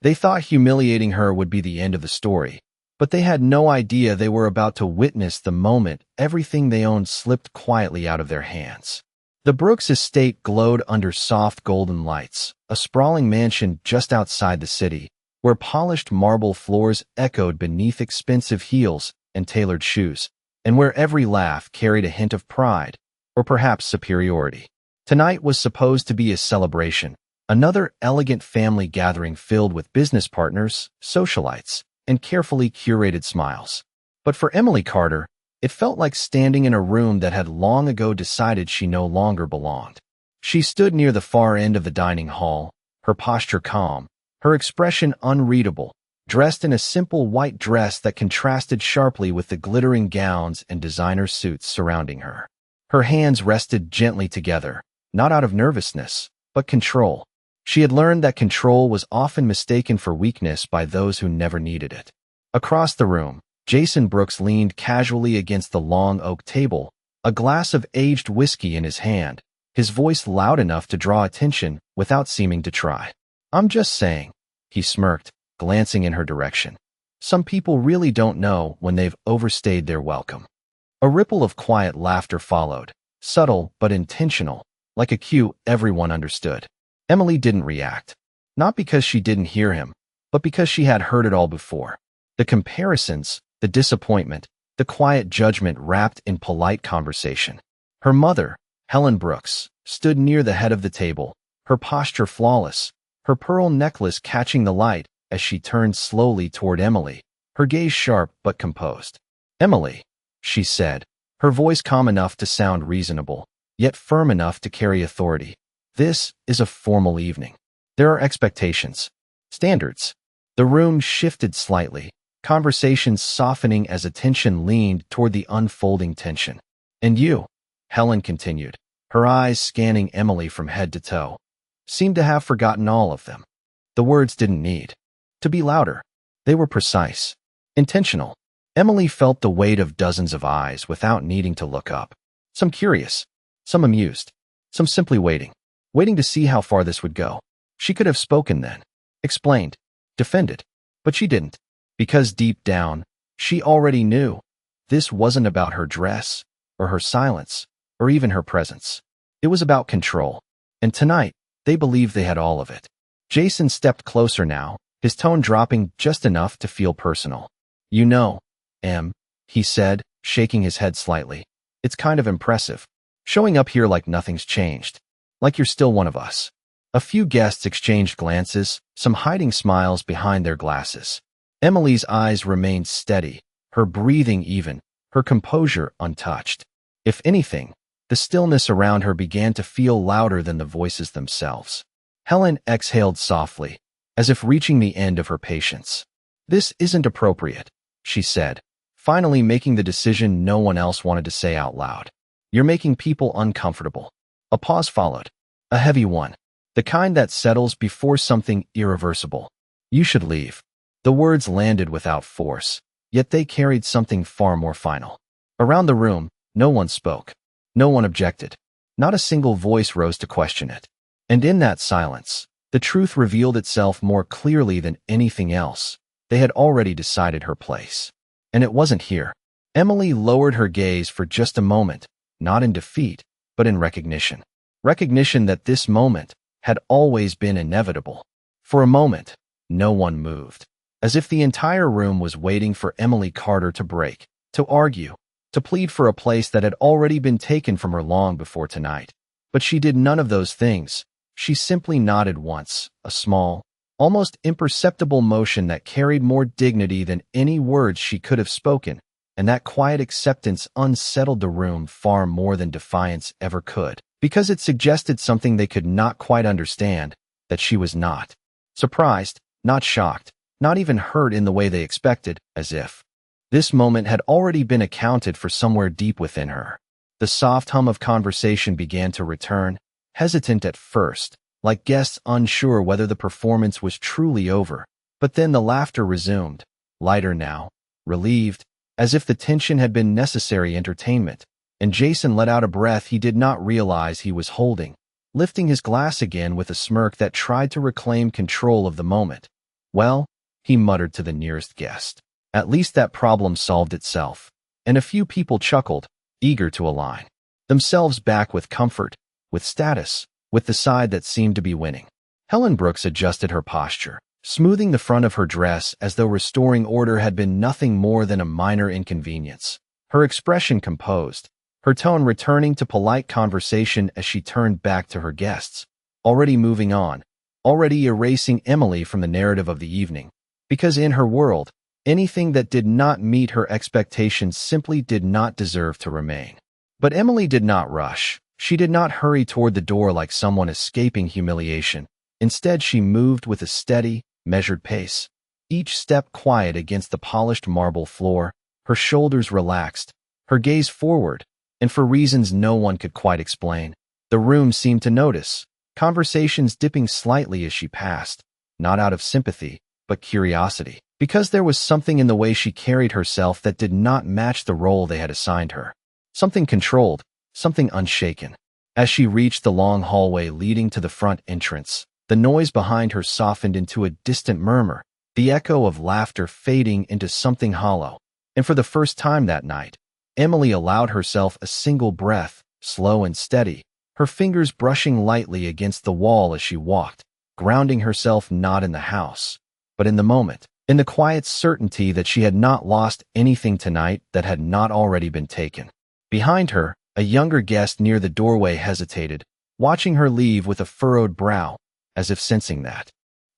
They thought humiliating her would be the end of the story, but they had no idea they were about to witness the moment everything they owned slipped quietly out of their hands. The Brooks estate glowed under soft golden lights, a sprawling mansion just outside the city, where polished marble floors echoed beneath expensive heels and tailored shoes, and where every laugh carried a hint of pride, or perhaps superiority. Tonight was supposed to be a celebration, another elegant family gathering filled with business partners, socialites, and carefully curated smiles. But for Emily Carter, it felt like standing in a room that had long ago decided she no longer belonged. She stood near the far end of the dining hall, her posture calm, her expression unreadable, dressed in a simple white dress that contrasted sharply with the glittering gowns and designer suits surrounding her. Her hands rested gently together, not out of nervousness, but control. She had learned that control was often mistaken for weakness by those who never needed it. Across the room, Jason Brooks leaned casually against the long oak table, a glass of aged whiskey in his hand, his voice loud enough to draw attention without seeming to try. "I'm just saying," he smirked, glancing in her direction. "Some people really don't know when they've overstayed their welcome." A ripple of quiet laughter followed, subtle but intentional, like a cue everyone understood. Emily didn't react, not because she didn't hear him, but because she had heard it all before. The comparisons, the disappointment, the quiet judgment wrapped in polite conversation. Her mother, Helen Brooks, stood near the head of the table, her posture flawless, her pearl necklace catching the light as she turned slowly toward Emily, her gaze sharp but composed. "Emily," she said, her voice calm enough to sound reasonable, yet firm enough to carry authority. "This is a formal evening. There are expectations, standards." The room shifted slightly, conversations softening as attention leaned toward the unfolding tension. "And you," Helen continued, her eyes scanning Emily from head to toe, "seemed to have forgotten all of them." The words didn't need to be louder. They were precise, intentional. Emily felt the weight of dozens of eyes without needing to look up. Some curious, some amused, some simply waiting to see how far this would go. She could have spoken then, explained, defended, but she didn't, because deep down, she already knew. This wasn't about her dress, or her silence, or even her presence. It was about control, and tonight, they believed they had all of it. Jason stepped closer now, his tone dropping just enough to feel personal. "You know, Em," he said, shaking his head slightly, "it's kind of impressive. Showing up here like nothing's changed. Like you're still one of us." A few guests exchanged glances, some hiding smiles behind their glasses. Emily's eyes remained steady, her breathing even, her composure untouched. If anything, the stillness around her began to feel louder than the voices themselves. Helen exhaled softly, as if reaching the end of her patience. "This isn't appropriate," she said, finally making the decision no one else wanted to say out loud. "You're making people uncomfortable." A pause followed, a heavy one, the kind that settles before something irreversible. "You should leave." The words landed without force, yet they carried something far more final. Around the room, no one spoke. No one objected. Not a single voice rose to question it. And in that silence, the truth revealed itself more clearly than anything else. They had already decided her place. And it wasn't here. Emily lowered her gaze for just a moment, not in defeat, but in recognition. Recognition that this moment had always been inevitable. For a moment, no one moved, as if the entire room was waiting for Emily Carter to break, to argue, to plead for a place that had already been taken from her long before tonight. But she did none of those things. She simply nodded once, a small, almost imperceptible motion that carried more dignity than any words she could have spoken, and that quiet acceptance unsettled the room far more than defiance ever could, because it suggested something they could not quite understand, that she was not surprised, not shocked, not even hurt in the way they expected, as if this moment had already been accounted for somewhere deep within her. The soft hum of conversation began to return, hesitant at first, like guests unsure whether the performance was truly over. But then the laughter resumed, lighter now, relieved, as if the tension had been necessary entertainment, and Jason let out a breath he did not realize he was holding, lifting his glass again with a smirk that tried to reclaim control of the moment. Well, he muttered to the nearest guest. At least that problem solved itself. And a few people chuckled, eager to align themselves back with comfort, with status, with the side that seemed to be winning. Helen Brooks adjusted her posture, smoothing the front of her dress as though restoring order had been nothing more than a minor inconvenience. Her expression composed, her tone returning to polite conversation as she turned back to her guests, already moving on, already erasing Emily from the narrative of the evening, because in her world, anything that did not meet her expectations simply did not deserve to remain. But Emily did not rush. She did not hurry toward the door like someone escaping humiliation. Instead, she moved with a steady, measured pace, each step quiet against the polished marble floor, her shoulders relaxed, her gaze forward, and for reasons no one could quite explain, the room seemed to notice, conversations dipping slightly as she passed, not out of sympathy, but curiosity, because there was something in the way she carried herself that did not match the role they had assigned her. Something controlled, something unshaken. As she reached the long hallway leading to the front entrance, the noise behind her softened into a distant murmur, the echo of laughter fading into something hollow. And for the first time that night, Emily allowed herself a single breath, slow and steady, her fingers brushing lightly against the wall as she walked, grounding herself not in the house, but in the moment, in the quiet certainty that she had not lost anything tonight that had not already been taken. Behind her, a younger guest near the doorway hesitated, watching her leave with a furrowed brow, as if sensing that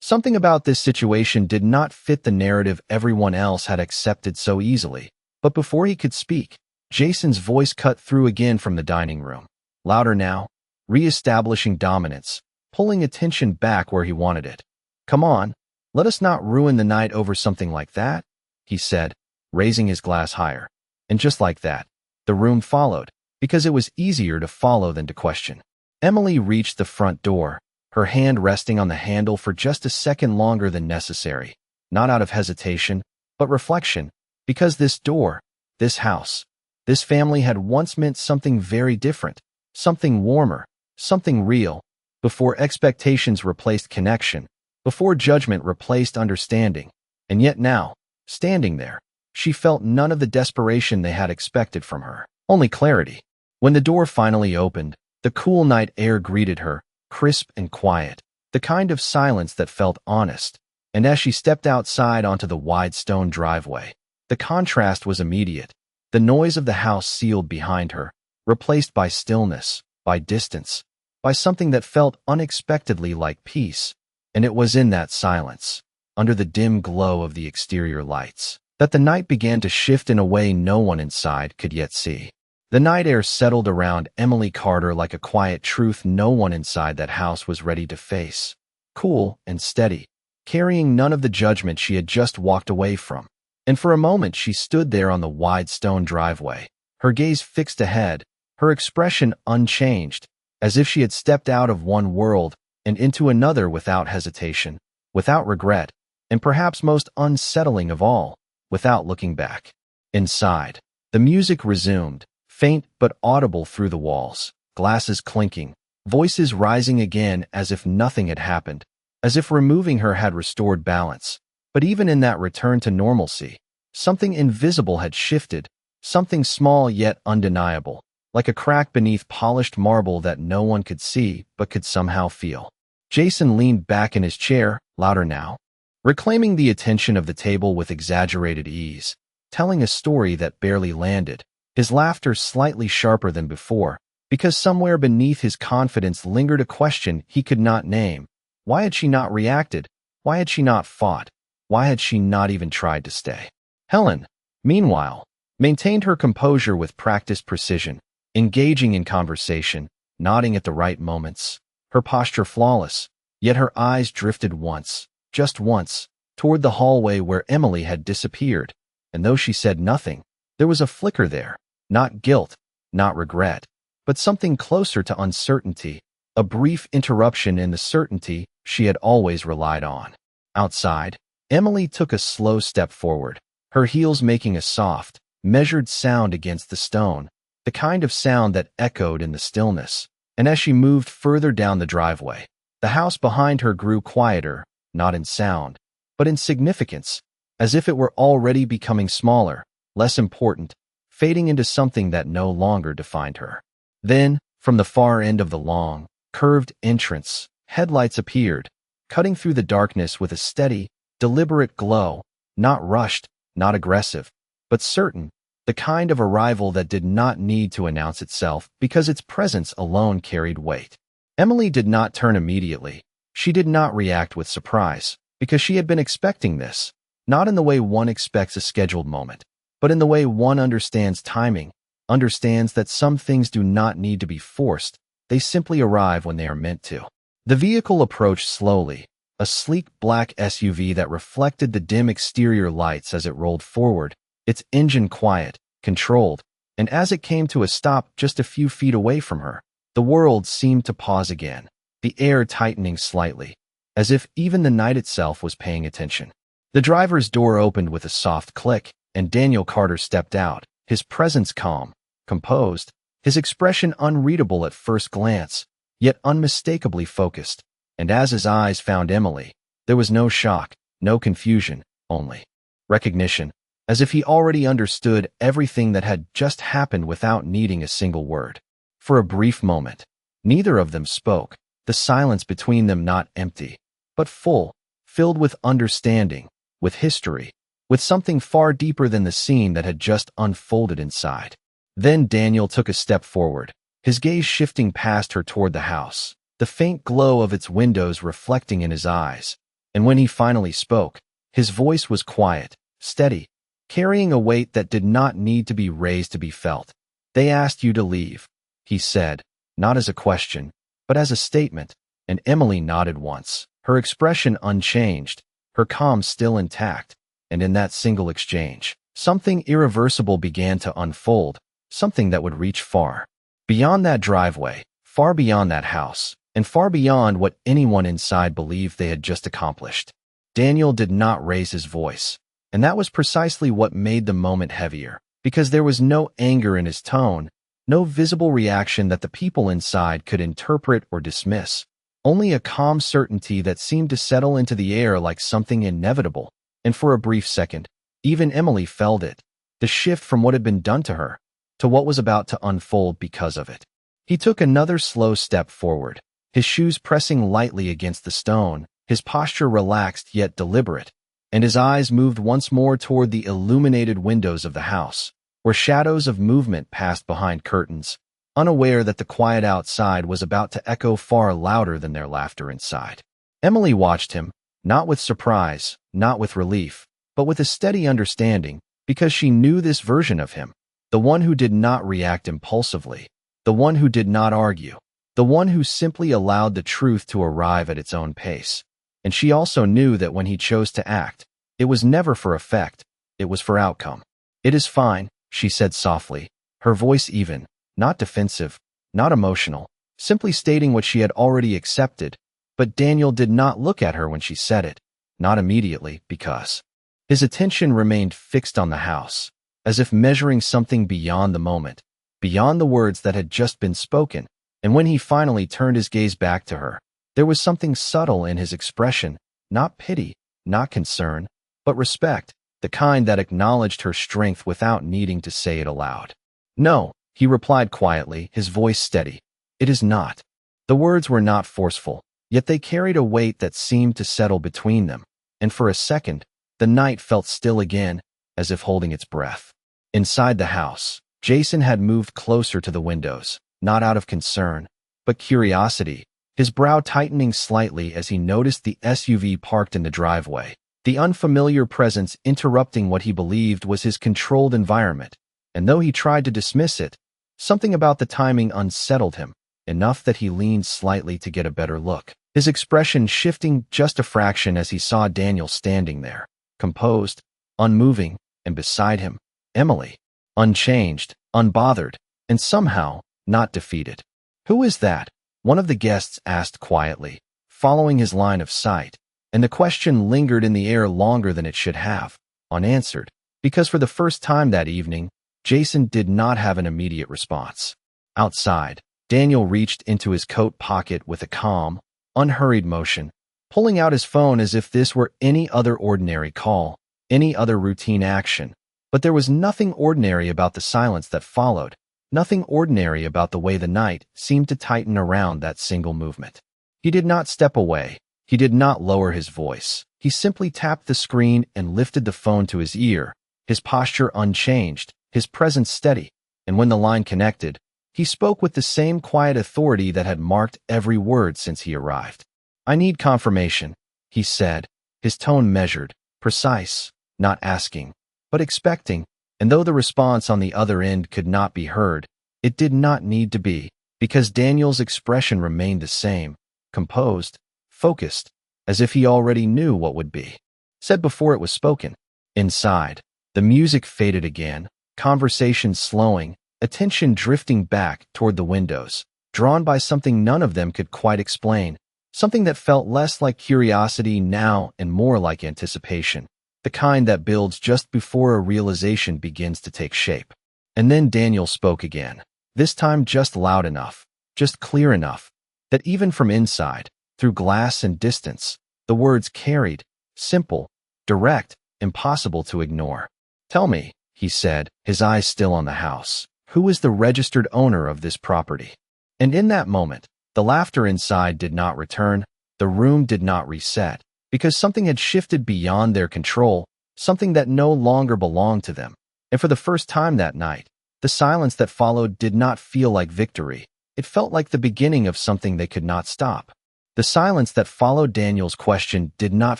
something about this situation did not fit the narrative everyone else had accepted so easily. But before he could speak, Jason's voice cut through again from the dining room, louder now, re-establishing dominance, pulling attention back where he wanted it. "Come on, let us not ruin the night over something like that," he said, raising his glass higher. And just like that, the room followed, because it was easier to follow than to question. Emily reached the front door, her hand resting on the handle for just a second longer than necessary, not out of hesitation, but reflection, because this door, this house, this family had once meant something very different, something warmer, something real, before expectations replaced connection, before judgment replaced understanding. And yet now, standing there, she felt none of the desperation they had expected from her, only clarity. When the door finally opened, the cool night air greeted her, crisp and quiet, the kind of silence that felt honest. And as she stepped outside onto the wide stone driveway, the contrast was immediate. The noise of the house sealed behind her, replaced by stillness, by distance, by something that felt unexpectedly like peace. And it was in that silence, under the dim glow of the exterior lights, that the night began to shift in a way no one inside could yet see. The night air settled around Emily Carter like a quiet truth no one inside that house was ready to face. Cool and steady, carrying none of the judgment she had just walked away from. And for a moment she stood there on the wide stone driveway, her gaze fixed ahead, her expression unchanged, as if she had stepped out of one world and into another without hesitation, without regret, and perhaps most unsettling of all, without looking back. Inside, the music resumed, faint but audible through the walls, glasses clinking, voices rising again as if nothing had happened, as if removing her had restored balance. But even in that return to normalcy, something invisible had shifted, something small yet undeniable, like a crack beneath polished marble that no one could see but could somehow feel. Jason leaned back in his chair, louder now, reclaiming the attention of the table with exaggerated ease, telling a story that barely landed, his laughter slightly sharper than before, because somewhere beneath his confidence lingered a question he could not name. Why had she not reacted? Why had she not fought? Why had she not even tried to stay? Helen, meanwhile, maintained her composure with practiced precision, engaging in conversation, nodding at the right moments, her posture flawless, yet her eyes drifted once, just once, toward the hallway where Emily had disappeared, and though she said nothing, there was a flicker there, not guilt, not regret, but something closer to uncertainty, a brief interruption in the certainty she had always relied on. Outside, Emily took a slow step forward, her heels making a soft, measured sound against the stone, the kind of sound that echoed in the stillness. And as she moved further down the driveway, the house behind her grew quieter, not in sound, but in significance, as if it were already becoming smaller, less important, fading into something that no longer defined her. Then, from the far end of the long, curved entrance, headlights appeared, cutting through the darkness with a steady, deliberate glow, not rushed, not aggressive, but certain, the kind of arrival that did not need to announce itself because its presence alone carried weight. Emily did not turn immediately. She did not react with surprise, because she had been expecting this, not in the way one expects a scheduled moment, but in the way one understands timing, understands that some things do not need to be forced, they simply arrive when they are meant to. The vehicle approached slowly, a sleek black SUV that reflected the dim exterior lights as it rolled forward, its engine quiet, controlled, and as it came to a stop just a few feet away from her, the world seemed to pause again, the air tightening slightly, as if even the night itself was paying attention. The driver's door opened with a soft click, and Daniel Carter stepped out, his presence calm, composed, his expression unreadable at first glance, yet unmistakably focused, and as his eyes found Emily, there was no shock, no confusion, only recognition, as if he already understood everything that had just happened without needing a single word. For a brief moment, neither of them spoke, the silence between them not empty, but full, filled with understanding, with history, with something far deeper than the scene that had just unfolded inside. Then Daniel took a step forward, his gaze shifting past her toward the house, the faint glow of its windows reflecting in his eyes. And when he finally spoke, his voice was quiet, steady, carrying a weight that did not need to be raised to be felt. "They asked you to leave," he said, not as a question, but as a statement, and Emily nodded once, her expression unchanged, her calm still intact, and in that single exchange, something irreversible began to unfold, something that would reach far. Beyond that driveway, far beyond that house, and far beyond what anyone inside believed they had just accomplished. Daniel did not raise his voice, and that was precisely what made the moment heavier, because there was no anger in his tone, no visible reaction that the people inside could interpret or dismiss, only a calm certainty that seemed to settle into the air like something inevitable, and for a brief second, even Emily felt it, the shift from what had been done to her, to what was about to unfold because of it. He took another slow step forward, his shoes pressing lightly against the stone, his posture relaxed yet deliberate, and his eyes moved once more toward the illuminated windows of the house, where shadows of movement passed behind curtains, unaware that the quiet outside was about to echo far louder than their laughter inside. Emily watched him, not with surprise, not with relief, but with a steady understanding, because she knew this version of him, the one who did not react impulsively, the one who did not argue, the one who simply allowed the truth to arrive at its own pace. And she also knew that when he chose to act, it was never for effect, it was for outcome. "It is fine," she said softly, her voice even, not defensive, not emotional, simply stating what she had already accepted, but Daniel did not look at her when she said it, not immediately, because his attention remained fixed on the house, as if measuring something beyond the moment, beyond the words that had just been spoken, and when he finally turned his gaze back to her, there was something subtle in his expression, not pity, not concern, but respect, the kind that acknowledged her strength without needing to say it aloud. "No," he replied quietly, his voice steady. "It is not." The words were not forceful, yet they carried a weight that seemed to settle between them, and for a second, the night felt still again, as if holding its breath. Inside the house, Jason had moved closer to the windows, not out of concern, but curiosity, his brow tightening slightly as he noticed the SUV parked in the driveway, the unfamiliar presence interrupting what he believed was his controlled environment, and though he tried to dismiss it, something about the timing unsettled him, enough that he leaned slightly to get a better look, his expression shifting just a fraction as he saw Daniel standing there, composed, unmoving, and beside him, Emily, unchanged, unbothered, and somehow not defeated. "Who is that?" one of the guests asked quietly, following his line of sight, and the question lingered in the air longer than it should have, unanswered, because for the first time that evening, Jason did not have an immediate response. Outside, Daniel reached into his coat pocket with a calm, unhurried motion, pulling out his phone as if this were any other ordinary call, any other routine action. But there was nothing ordinary about the silence that followed, nothing ordinary about the way the night seemed to tighten around that single movement. He did not step away. He did not lower his voice. He simply tapped the screen and lifted the phone to his ear, his posture unchanged, his presence steady. And when the line connected, he spoke with the same quiet authority that had marked every word since he arrived. "I need confirmation," he said, his tone measured, precise, not asking, but expecting. And though the response on the other end could not be heard, it did not need to be, because Daniel's expression remained the same, composed, focused, as if he already knew what would be said before it was spoken. Inside, the music faded again, conversation slowing, attention drifting back toward the windows, drawn by something none of them could quite explain, something that felt less like curiosity now and more like anticipation, the kind that builds just before a realization begins to take shape. And then Daniel spoke again, this time just loud enough, just clear enough, that even from inside, through glass and distance, the words carried, simple, direct, impossible to ignore. "Tell me," he said, his eyes still on the house, "who is the registered owner of this property?" And in that moment, the laughter inside did not return, the room did not reset, because something had shifted beyond their control, something that no longer belonged to them. And for the first time that night, the silence that followed did not feel like victory. It felt like the beginning of something they could not stop. The silence that followed Daniel's question did not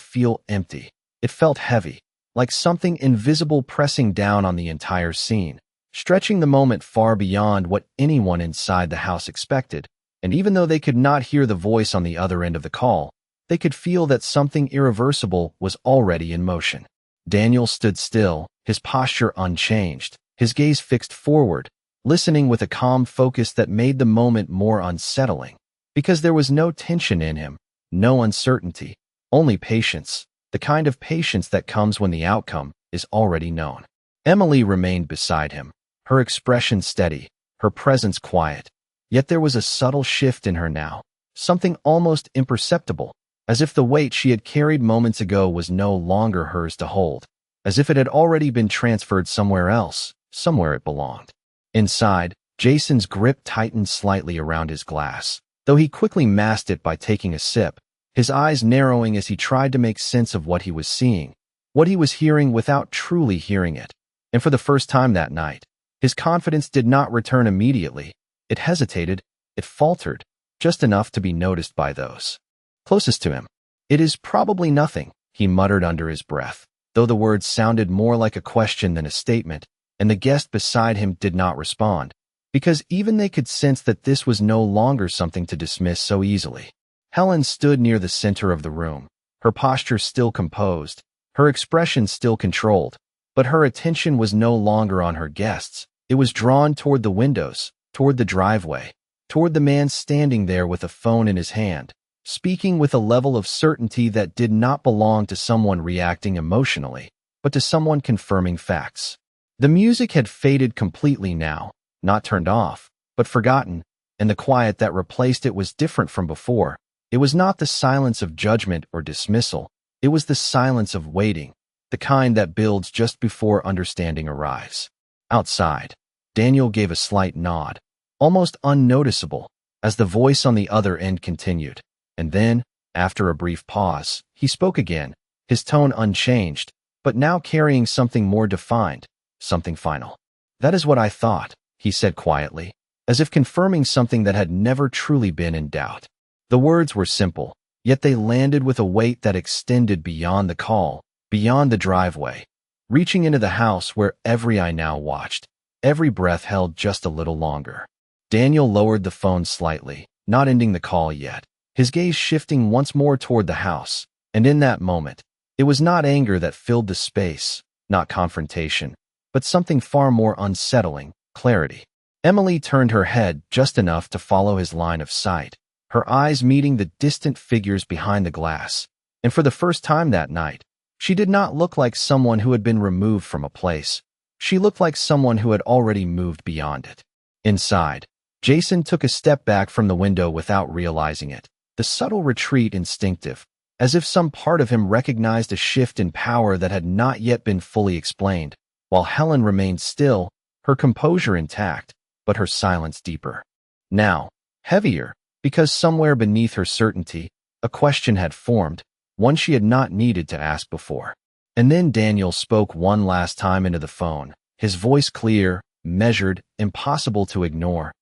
feel empty. It felt heavy, like something invisible pressing down on the entire scene, stretching the moment far beyond what anyone inside the house expected. And even though they could not hear the voice on the other end of the call, they could feel that something irreversible was already in motion. Daniel stood still, his posture unchanged, his gaze fixed forward, listening with a calm focus that made the moment more unsettling. Because there was no tension in him, no uncertainty, only patience, the kind of patience that comes when the outcome is already known. Emily remained beside him, her expression steady, her presence quiet. Yet there was a subtle shift in her now, something almost imperceptible, as if the weight she had carried moments ago was no longer hers to hold, as if it had already been transferred somewhere else, somewhere it belonged. Inside, Jason's grip tightened slightly around his glass, though he quickly masked it by taking a sip, his eyes narrowing as he tried to make sense of what he was seeing, what he was hearing without truly hearing it. And for the first time that night, his confidence did not return immediately. It hesitated, it faltered, just enough to be noticed by those closest to him. "It is probably nothing," he muttered under his breath, though the words sounded more like a question than a statement, and the guest beside him did not respond, because even they could sense that this was no longer something to dismiss so easily. Helen stood near the center of the room, her posture still composed, her expression still controlled, but her attention was no longer on her guests. It was drawn toward the windows, toward the driveway, toward the man standing there with a phone in his hand, speaking with a level of certainty that did not belong to someone reacting emotionally, but to someone confirming facts. The music had faded completely now, not turned off, but forgotten, and the quiet that replaced it was different from before. It was not the silence of judgment or dismissal. It was the silence of waiting, the kind that builds just before understanding arrives. Outside, Daniel gave a slight nod, almost unnoticeable, as the voice on the other end continued. And then, after a brief pause, he spoke again, his tone unchanged, but now carrying something more defined, something final. "That is what I thought," he said quietly, as if confirming something that had never truly been in doubt. The words were simple, yet they landed with a weight that extended beyond the call, beyond the driveway, reaching into the house where every eye now watched, every breath held just a little longer. Daniel lowered the phone slightly, not ending the call yet, his gaze shifting once more toward the house, and in that moment, it was not anger that filled the space, not confrontation, but something far more unsettling, clarity. Emily turned her head just enough to follow his line of sight, her eyes meeting the distant figures behind the glass, and for the first time that night, she did not look like someone who had been removed from a place. She looked like someone who had already moved beyond it. Inside, Jason took a step back from the window without realizing it, the subtle retreat instinctive, as if some part of him recognized a shift in power that had not yet been fully explained, while Helen remained still, her composure intact, but her silence deeper. Now, heavier, because somewhere beneath her certainty, a question had formed, one she had not needed to ask before. And then Daniel spoke one last time into the phone, his voice clear, measured, impossible to ignore.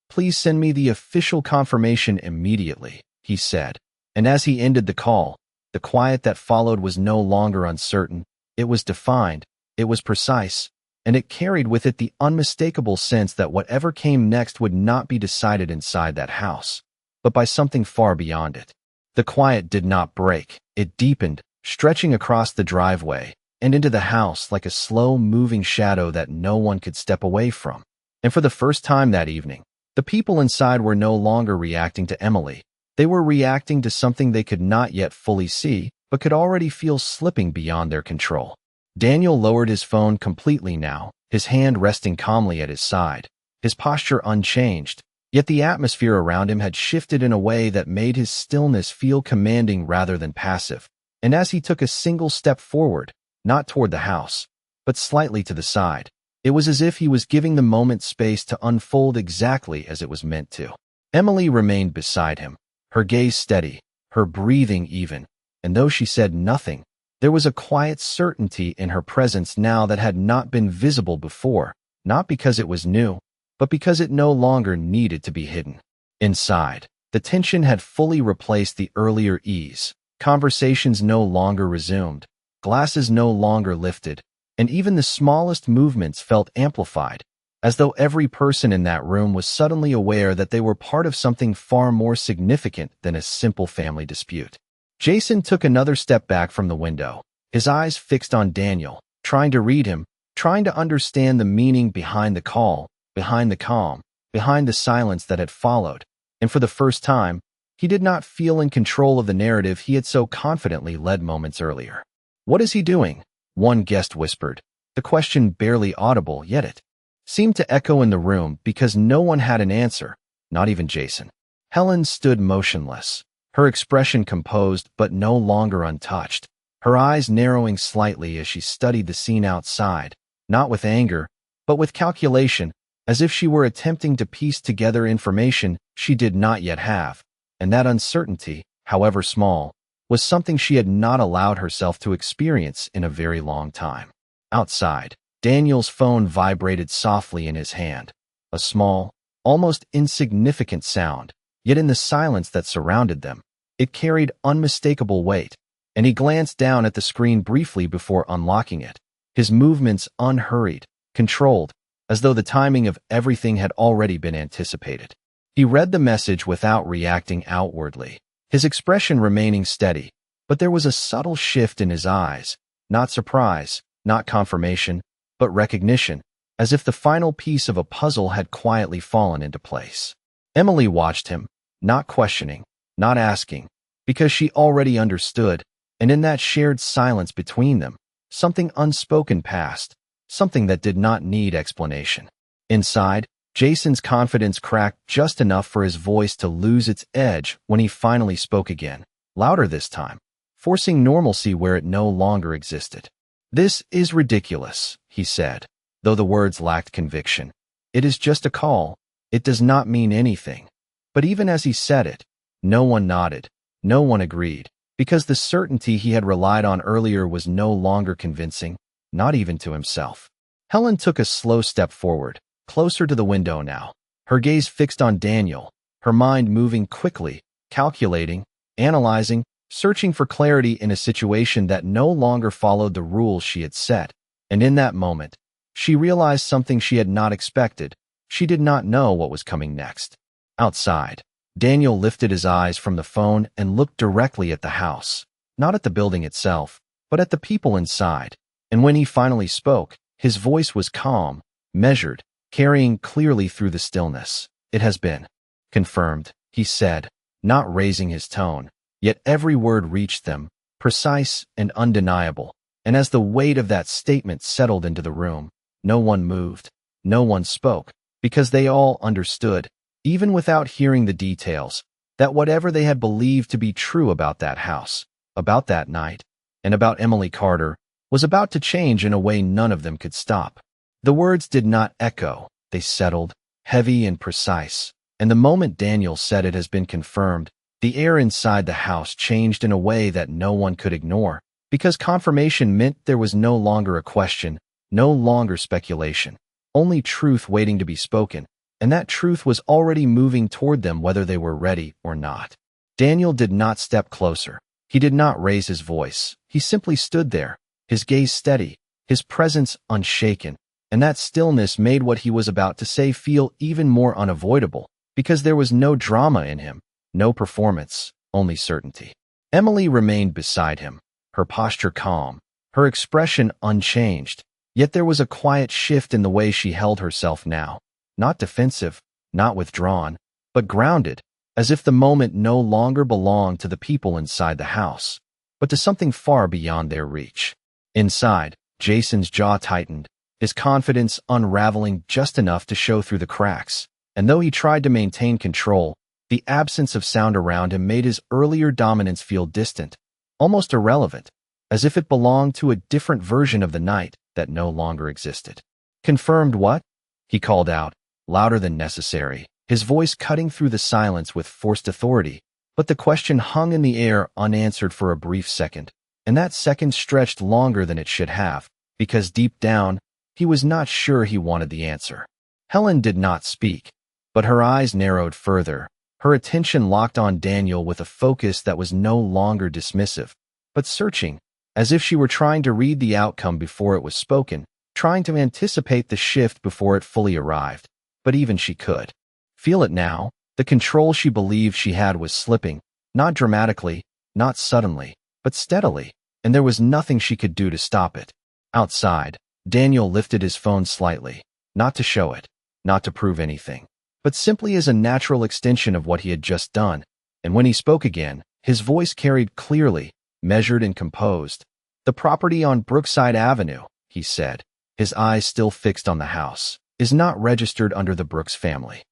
"Please send me the official confirmation immediately," he said. And as he ended the call, the quiet that followed was no longer uncertain. It was defined, it was precise, and it carried with it the unmistakable sense that whatever came next would not be decided inside that house, but by something far beyond it. The quiet did not break. It deepened, stretching across the driveway and into the house like a slow-moving shadow that no one could step away from. And for the first time that evening, the people inside were no longer reacting to Emily. They were reacting to something they could not yet fully see, but could already feel slipping beyond their control. Daniel lowered his phone completely now, his hand resting calmly at his side, his posture unchanged, yet the atmosphere around him had shifted in a way that made his stillness feel commanding rather than passive. And as he took a single step forward, not toward the house, but slightly to the side, it was as if he was giving the moment space to unfold exactly as it was meant to. Emily remained beside him, her gaze steady, her breathing even, and though she said nothing, there was a quiet certainty in her presence now that had not been visible before, not because it was new, but because it no longer needed to be hidden. Inside, the tension had fully replaced the earlier ease. Conversations no longer resumed, glasses no longer lifted, and even the smallest movements felt amplified, as though every person in that room was suddenly aware that they were part of something far more significant than a simple family dispute. Jason took another step back from the window, his eyes fixed on Daniel, trying to read him, trying to understand the meaning behind the call, behind the calm, behind the silence that had followed, and for the first time, he did not feel in control of the narrative he had so confidently led moments earlier. "What is he doing?" one guest whispered, the question barely audible, yet it seemed to echo in the room because no one had an answer, not even Jason. Helen stood motionless, her expression composed but no longer untouched, her eyes narrowing slightly as she studied the scene outside, not with anger, but with calculation, as if she were attempting to piece together information she did not yet have. And that uncertainty, however small, was something she had not allowed herself to experience in a very long time. Outside, Daniel's phone vibrated softly in his hand, a small, almost insignificant sound, yet in the silence that surrounded them, it carried unmistakable weight, and he glanced down at the screen briefly before unlocking it, his movements unhurried, controlled, as though the timing of everything had already been anticipated. He read the message without reacting outwardly, his expression remaining steady, but there was a subtle shift in his eyes, not surprise, not confirmation, but recognition, as if the final piece of a puzzle had quietly fallen into place. Emily watched him, not questioning, not asking, because she already understood, and in that shared silence between them, something unspoken passed, something that did not need explanation. Inside, Jason's confidence cracked just enough for his voice to lose its edge when he finally spoke again, louder this time, forcing normalcy where it no longer existed. "This is ridiculous," he said, though the words lacked conviction. "It is just a call. It does not mean anything." But even as he said it, no one nodded, no one agreed, because the certainty he had relied on earlier was no longer convincing, not even to himself. Helen took a slow step forward, closer to the window now, her gaze fixed on Daniel, her mind moving quickly, calculating, analyzing, searching for clarity in a situation that no longer followed the rules she had set. And in that moment, she realized something she had not expected. She did not know what was coming next. Outside, Daniel lifted his eyes from the phone and looked directly at the house, not at the building itself, but at the people inside. And when he finally spoke, his voice was calm, measured, carrying clearly through the stillness. "It has been confirmed," he said, not raising his tone, yet every word reached them, precise and undeniable. And as the weight of that statement settled into the room, no one moved, no one spoke, because they all understood, even without hearing the details, that whatever they had believed to be true about that house, about that night, and about Emily Carter, was about to change in a way none of them could stop. The words did not echo, they settled, heavy and precise, and the moment Daniel said it has been confirmed, the air inside the house changed in a way that no one could ignore, because confirmation meant there was no longer a question, no longer speculation, only truth waiting to be spoken, and that truth was already moving toward them whether they were ready or not. Daniel did not step closer. He did not raise his voice. He simply stood there, his gaze steady, his presence unshaken, and that stillness made what he was about to say feel even more unavoidable, because there was no drama in him, no performance, only certainty. Emily remained beside him, her posture calm, her expression unchanged, yet there was a quiet shift in the way she held herself now, not defensive, not withdrawn, but grounded, as if the moment no longer belonged to the people inside the house, but to something far beyond their reach. Inside, Jason's jaw tightened, his confidence unraveling just enough to show through the cracks, and though he tried to maintain control, the absence of sound around him made his earlier dominance feel distant, almost irrelevant, as if it belonged to a different version of the night that no longer existed. "Confirmed what?" he called out, louder than necessary, his voice cutting through the silence with forced authority, but the question hung in the air unanswered for a brief second, and that second stretched longer than it should have, because deep down, he was not sure he wanted the answer. Helen did not speak, but her eyes narrowed further, her attention locked on Daniel with a focus that was no longer dismissive, but searching, as if she were trying to read the outcome before it was spoken, trying to anticipate the shift before it fully arrived. But even she could feel it now. The control she believed she had was slipping, not dramatically, not suddenly, but steadily, and there was nothing she could do to stop it. Outside, Daniel lifted his phone slightly, not to show it, not to prove anything, but simply as a natural extension of what he had just done, and when he spoke again, his voice carried clearly, measured and composed. "The property on Brookside Avenue," he said, his eyes still fixed on the house, "is not registered under the Brooks family."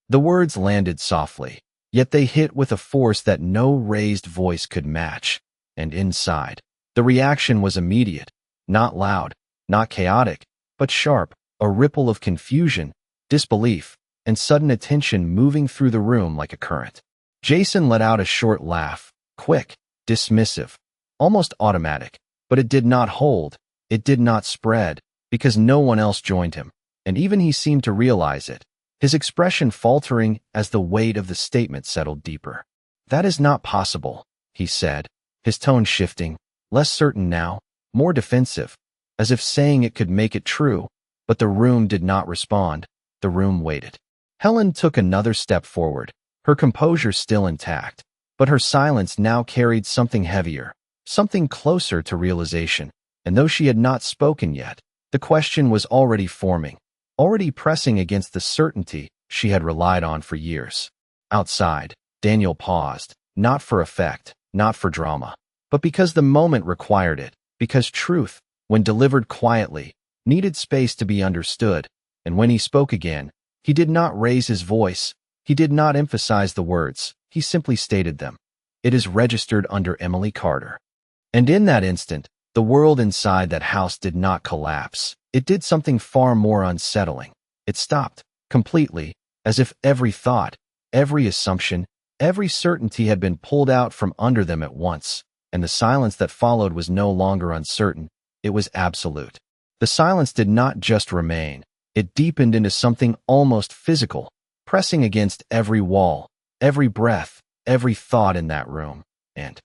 The words landed softly, yet they hit with a force that no raised voice could match, and inside, the reaction was immediate, not loud, not chaotic, but sharp, a ripple of confusion, disbelief, and sudden attention moving through the room like a current. Jason let out a short laugh, quick, dismissive, almost automatic, but it did not hold, it did not spread, because no one else joined him, and even he seemed to realize it, his expression faltering as the weight of the statement settled deeper. "That is not possible," he said, his tone shifting, less certain now, more defensive, as if saying it could make it true, but the room did not respond, the room waited. Helen took another step forward, her composure still intact, but her silence now carried something heavier, something closer to realization, and though she had not spoken yet, the question was already forming, already pressing against the certainty she had relied on for years. Outside, Daniel paused, not for effect, not for drama, but because the moment required it, because truth, when delivered quietly, needed space to be understood, and when he spoke again, he did not raise his voice, he did not emphasize the words, he simply stated them. "It is registered under Emily Carter." And in that instant, the world inside that house did not collapse. It did something far more unsettling. It stopped, completely, as if every thought, every assumption, every certainty had been pulled out from under them at once, and the silence that followed was no longer uncertain, it was absolute. The silence did not just remain, it deepened into something almost physical, pressing against every wall, every breath, every thought in that room. And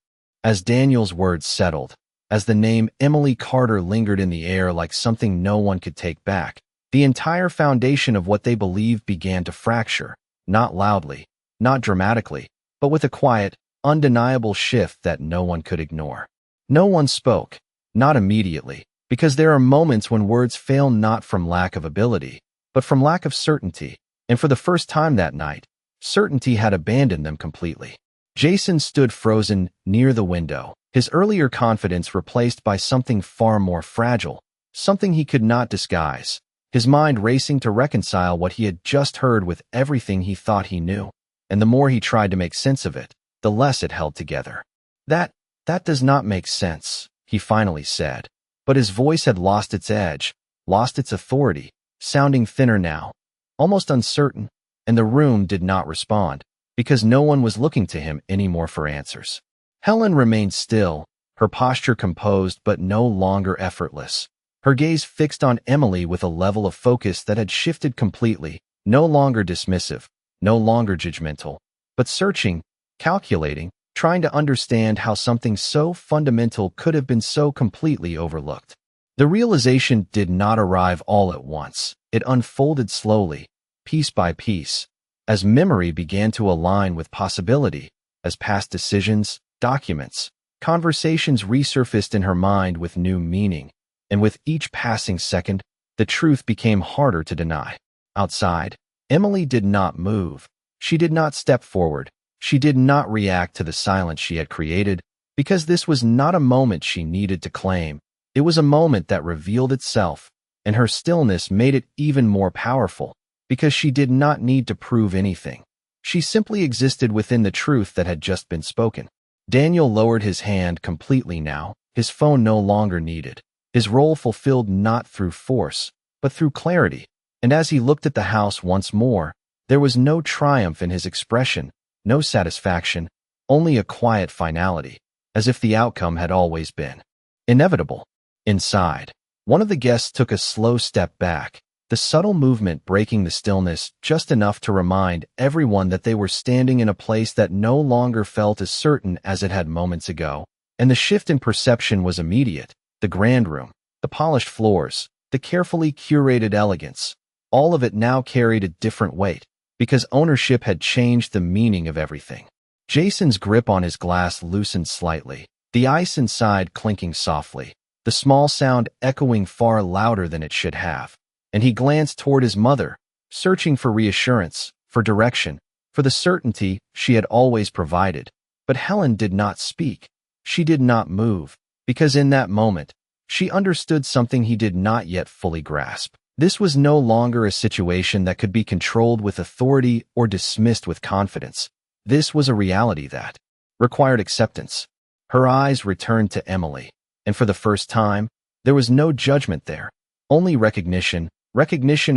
as Daniel's words settled, as the name Emily Carter lingered in the air like something no one could take back, the entire foundation of what they believed began to fracture, not loudly, not dramatically, but with a quiet, undeniable shift that no one could ignore. No one spoke, not immediately, because there are moments when words fail not from lack of ability, but from lack of certainty, and for the first time that night, certainty had abandoned them completely. Jason stood frozen near the window, his earlier confidence replaced by something far more fragile, something he could not disguise, his mind racing to reconcile what he had just heard with everything he thought he knew, and the more he tried to make sense of it, the less it held together. That "That does not make sense," he finally said. But his voice had lost its edge, lost its authority, sounding thinner now, almost uncertain, and the room did not respond, because no one was looking to him anymore for answers. Helen remained still, her posture composed but no longer effortless. Her gaze fixed on Emily with a level of focus that had shifted completely, no longer dismissive, no longer judgmental, but searching, calculating, trying to understand how something so fundamental could have been so completely overlooked. The realization did not arrive all at once. It unfolded slowly, piece by piece, as memory began to align with possibility, as past decisions, documents, conversations resurfaced in her mind with new meaning, and with each passing second, the truth became harder to deny. Outside, Emily did not move. She did not step forward. She did not react to the silence she had created, because this was not a moment she needed to claim. It was a moment that revealed itself, and her stillness made it even more powerful, because she did not need to prove anything. She simply existed within the truth that had just been spoken. Daniel lowered his hand completely now, his phone no longer needed, his role fulfilled not through force, but through clarity. And as he looked at the house once more, there was no triumph in his expression, no satisfaction, only a quiet finality, as if the outcome had always been inevitable. Inside, one of the guests took a slow step back, the subtle movement breaking the stillness just enough to remind everyone that they were standing in a place that no longer felt as certain as it had moments ago. And the shift in perception was immediate. The grand room, the polished floors, the carefully curated elegance, all of it now carried a different weight, because ownership had changed the meaning of everything. Jason's grip on his glass loosened slightly, the ice inside clinking softly, the small sound echoing far louder than it should have. And he glanced toward his mother, searching for reassurance, for direction, for the certainty she had always provided. But Helen did not speak. She did not move, because in that moment, she understood something he did not yet fully grasp. This was no longer a situation that could be controlled with authority or dismissed with confidence. This was a reality that required acceptance. Her eyes returned to Emily, and for the first time, there was no judgment there, only recognition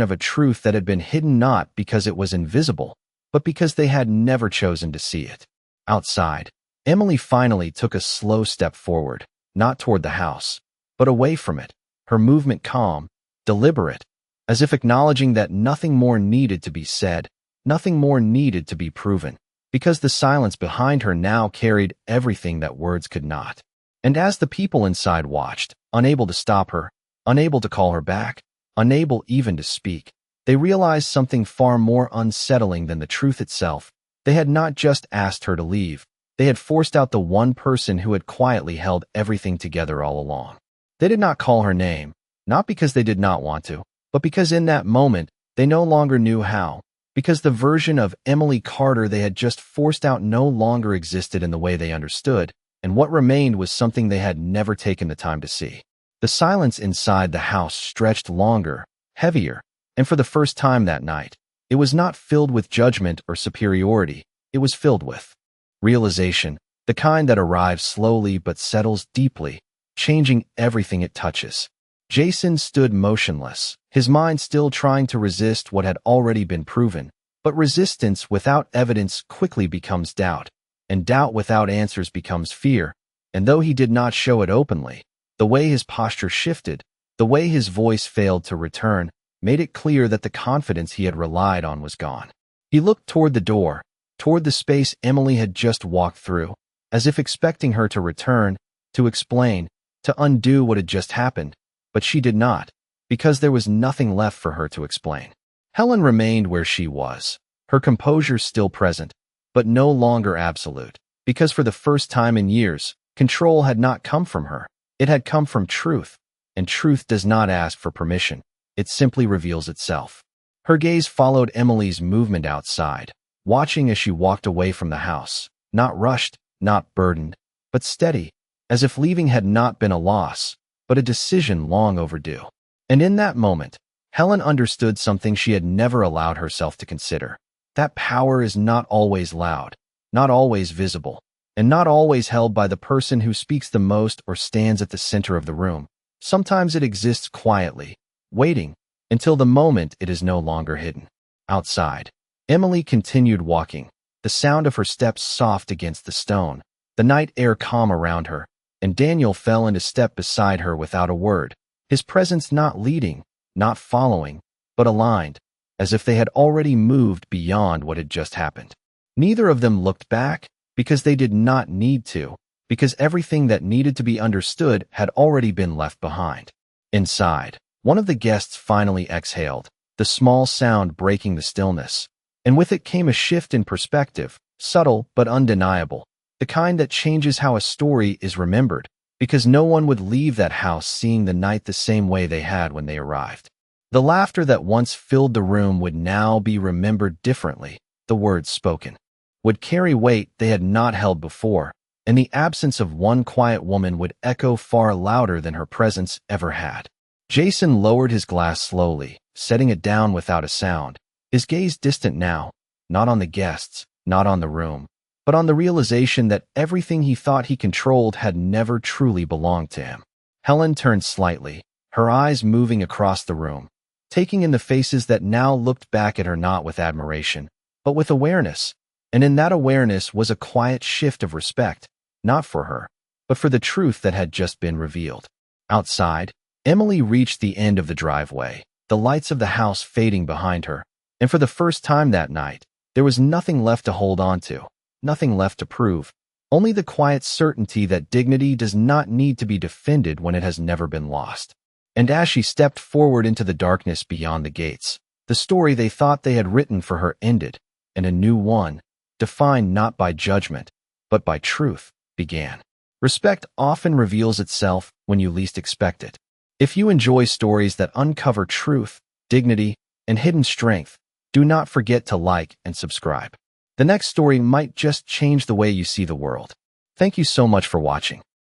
of a truth that had been hidden not because it was invisible, but because they had never chosen to see it. Outside, Emily finally took a slow step forward, not toward the house, but away from it, her movement calm, deliberate, as if acknowledging that nothing more needed to be said, nothing more needed to be proven, because the silence behind her now carried everything that words could not. And as the people inside watched, unable to stop her, unable to call her back, unable even to speak, they realized something far more unsettling than the truth itself. They had not just asked her to leave, they had forced out the one person who had quietly held everything together all along. They did not call her name, not because they did not want to, but because in that moment, they no longer knew how, because the version of Emily Carter they had just forced out no longer existed in the way they understood, and what remained was something they had never taken the time to see. The silence inside the house stretched longer, heavier, and for the first time that night, it was not filled with judgment or superiority, it was filled with realization, the kind that arrives slowly but settles deeply, changing everything it touches. Jason stood motionless, his mind still trying to resist what had already been proven, but resistance without evidence quickly becomes doubt, and doubt without answers becomes fear, and though he did not show it openly, the way his posture shifted, the way his voice failed to return, made it clear that the confidence he had relied on was gone. He looked toward the door, toward the space Emily had just walked through, as if expecting her to return, to explain, to undo what had just happened, but she did not, because there was nothing left for her to explain. Helen remained where she was, her composure still present, but no longer absolute, because for the first time in years, control had not come from her. It had come from truth, and truth does not ask for permission. It simply reveals itself. Her gaze followed Emily's movement outside, watching as she walked away from the house, not rushed, not burdened, but steady, as if leaving had not been a loss, but a decision long overdue. And in that moment, Helen understood something she had never allowed herself to consider. That power is not always loud, not always visible. and not always held by the person who speaks the most or stands at the center of the room. Sometimes it exists quietly, waiting until the moment it is no longer hidden. Outside, Emily continued walking, the sound of her steps soft against the stone, the night air calm around her, and Daniel fell into step beside her without a word, his presence not leading, not following, but aligned, as if they had already moved beyond what had just happened. Neither of them looked back, because they did not need to, because everything that needed to be understood had already been left behind. Inside, one of the guests finally exhaled, the small sound breaking the stillness, and with it came a shift in perspective, subtle but undeniable, the kind that changes how a story is remembered, because no one would leave that house seeing the night the same way they had when they arrived. The laughter that once filled the room would now be remembered differently, the words spoken would carry weight they had not held before, and the absence of one quiet woman would echo far louder than her presence ever had. Jason lowered his glass slowly, setting it down without a sound, his gaze distant now, not on the guests, not on the room, but on the realization that everything he thought he controlled had never truly belonged to him. Helen turned slightly, her eyes moving across the room, taking in the faces that now looked back at her not with admiration, but with awareness, and in that awareness was a quiet shift of respect, not for her, but for the truth that had just been revealed. Outside, Emily reached the end of the driveway, the lights of the house fading behind her, and for the first time that night, there was nothing left to hold on to, nothing left to prove, only the quiet certainty that dignity does not need to be defended when it has never been lost. And as she stepped forward into the darkness beyond the gates, the story they thought they had written for her ended, and a new one, defined not by judgment, but by truth, began. Respect often reveals itself when you least expect it. If you enjoy stories that uncover truth, dignity, and hidden strength, do not forget to like and subscribe. The next story might just change the way you see the world. Thank you so much for watching.